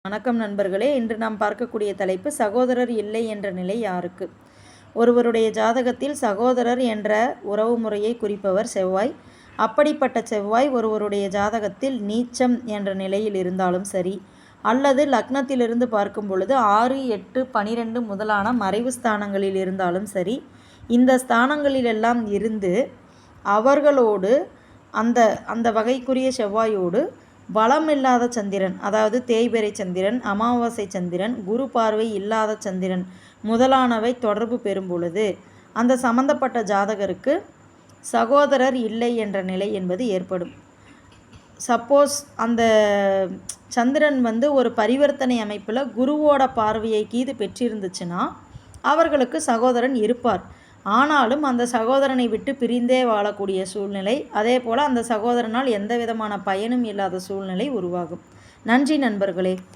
வணக்கம் நண்பர்களே. இன்று நாம் பார்க்கக்கூடிய தலைப்பு சகோதரர் இல்லை என்ற நிலை யாருக்கு? ஒருவருடைய ஜாதகத்தில் சகோதரர் என்ற உறவு முறையை குறிப்பவர் செவ்வாய். அப்படிப்பட்ட செவ்வாய் ஒருவருடைய ஜாதகத்தில் நீச்சம் என்ற நிலையில் இருந்தாலும் சரி, அல்லது லக்னத்திலிருந்து பார்க்கும் பொழுது 6, 8, 12 முதலான மறைவு ஸ்தானங்களில் இருந்தாலும் சரி, இந்த ஸ்தானங்களிலெல்லாம் இருந்து அவர்களோடு அந்த அந்த வகைக்குரிய செவ்வாயோடு பலம் இல்லாத சந்திரன், அதாவது தேய்பிறை சந்திரன், அமாவாசை சந்திரன், குரு பார்வை இல்லாத சந்திரன் முதலானவை தொடர்பு பெறும் பொழுது அந்த சம்பந்தப்பட்ட ஜாதகருக்கு சகோதரர் இல்லை என்ற நிலை என்பது ஏற்படும். சப்போஸ் அந்த சந்திரன் ஒரு பரிவர்த்தனை அமைப்பில் குருவோட பார்வையை கீது பெற்றிருந்துச்சுன்னா அவர்களுக்கு சகோதரன் இருப்பார். ஆனாலும் அந்த சகோதரனை விட்டு பிரிந்தே வாழக்கூடிய சூழ்நிலை, அதே போல் அந்த சகோதரனால் எந்த விதமான பயனும் இல்லாத சூழ்நிலை உருவாகும். நன்றி நண்பர்களே.